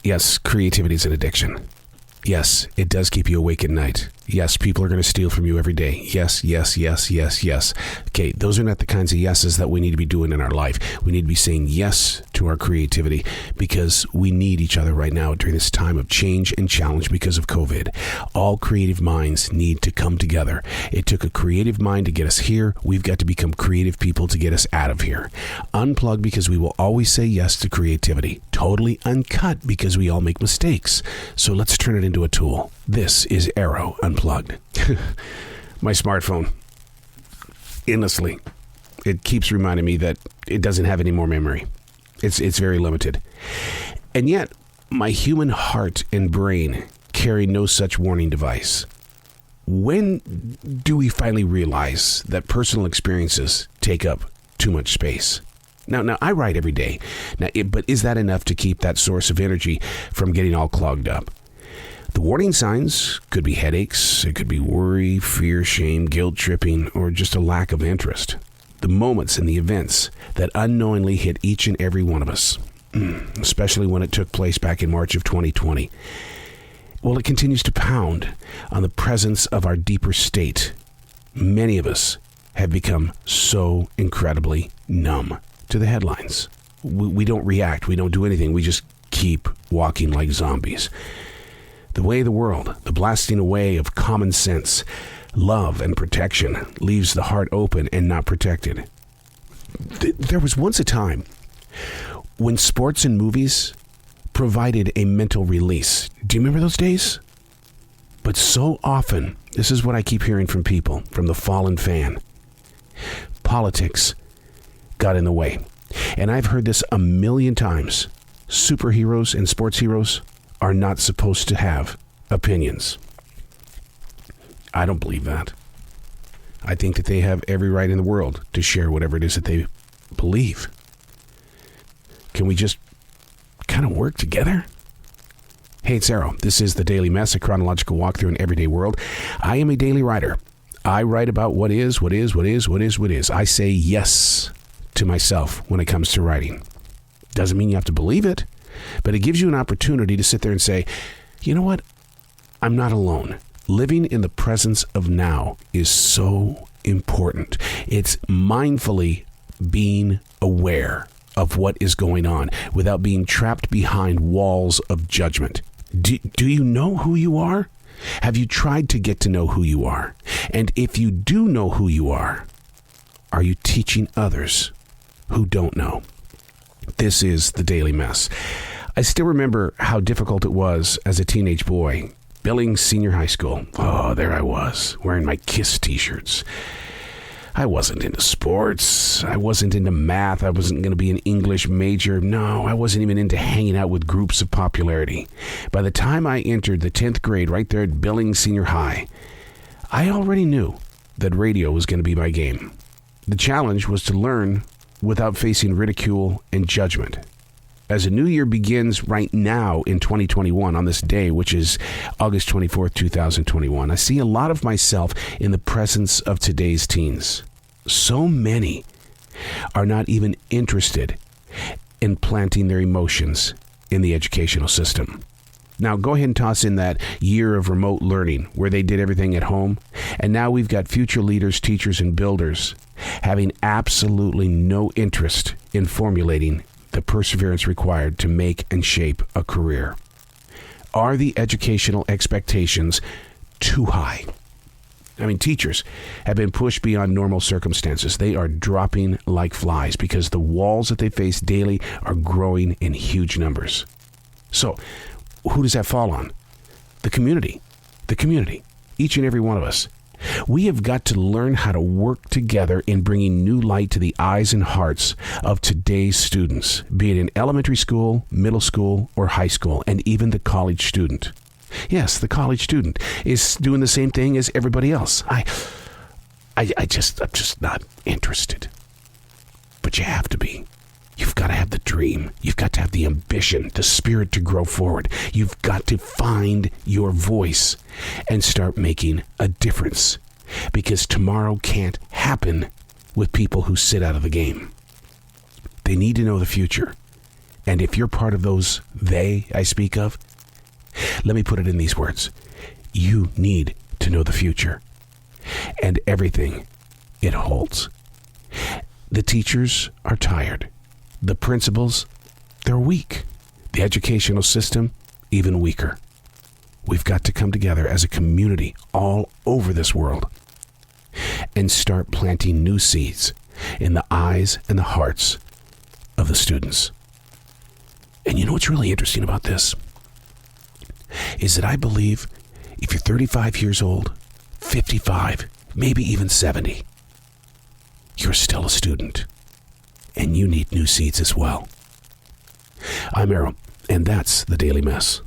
Yes, creativity is an addiction. Yes, it does keep you awake at night. Yes, people are going to steal from you every day. Yes, yes, yes, yes, yes. Okay, those are not the kinds of yeses that we need to be doing in our life. We need to be saying yes to our creativity because we need each other right now during this time of change and challenge because of COVID. All creative minds need to come together. It took a creative mind to get us here. We've got to become creative people to get us out of here. Unplugged because we will always say yes to creativity. Totally uncut because we all make mistakes. So let's turn it into a tool. This is Arroe Unplugged. My smartphone, endlessly, it keeps reminding me that it doesn't have any more memory. It's very limited. And yet, my human heart and brain carry no such warning device. When do we finally realize that personal experiences take up too much space? Now I write every day. But is that enough to keep that source of energy from getting all clogged up? The warning signs could be headaches, it could be worry, fear, shame, guilt tripping, or just a lack of interest. The moments and the events that unknowingly hit each and every one of us, especially when it took place back in March of 2020. Well, it continues to pound on the presence of our deeper state. Many of us have become so incredibly numb to the headlines. We don't react, we don't do anything, we just keep walking like zombies. The way of the world, the blasting away of common sense, love, and protection leaves the heart open and not protected. There was once a time when sports and movies provided a mental release. Do you remember those days? But so often, this is what I keep hearing from people, from the fallen fan. Politics got in the way. And I've heard this a million times. Superheroes and sports heroes are not supposed to have opinions. I don't believe that. I think that they have every right in the world to share whatever it is that they believe. Can we just kind of work together? Hey, it's Arroe. This is The Daily Mess, a chronological walk through an everyday world. I am a daily writer. I write about what is. I say yes to myself when it comes to writing. Doesn't mean you have to believe it, but it gives you an opportunity to sit there and say, you know what? I'm not alone. Living in the presence of now is so important. It's mindfully being aware of what is going on without being trapped behind walls of judgment. Do you know who you are? Have you tried to get to know who you are? And if you do know who you are you teaching others who don't know? This is The Daily Mess. I still remember how difficult it was as a teenage boy. Billings Senior High School. Oh, there I was, wearing my KISS t-shirts. I wasn't into sports. I wasn't into math. I wasn't going to be an English major. No, I wasn't even into hanging out with groups of popularity. By the time I entered the 10th grade right there at Billings Senior High, I already knew that radio was going to be my game. The challenge was to learn without facing ridicule and judgment. As a new year begins right now in 2021, on this day, which is August 24th, 2021, I see a lot of myself in the presence of today's teens. So many are not even interested in planting their emotions in the educational system. Now, go ahead and toss in that year of remote learning where they did everything at home. And now we've got future leaders, teachers, and builders having absolutely no interest in formulating the perseverance required to make and shape a career. Are the educational expectations too high? I mean, teachers have been pushed beyond normal circumstances. They are dropping like flies because the walls that they face daily are growing in huge numbers. So, who does that fall on? The community. The community. Each and every one of us. We have got to learn how to work together in bringing new light to the eyes and hearts of today's students, be it in elementary school, middle school, or high school, and even the college student. Yes, the college student is doing the same thing as everybody else. I'm just not interested. But you have to be. You've got to have the dream. You've got to have the ambition, the spirit to grow forward. You've got to find your voice and start making a difference. Because tomorrow can't happen with people who sit out of the game. They need to know the future. And if you're part of those they I speak of, let me put it in these words. You need to know the future and everything it holds. The teachers are tired. The principals, they're weak. The educational system, even weaker. We've got to come together as a community all over this world and start planting new seeds in the eyes and the hearts of the students. And you know what's really interesting about this? Is that I believe if you're 35 years old, 55, maybe even 70, you're still a student. And you need new seeds as well. I'm Arroe, and that's the Daily Mess.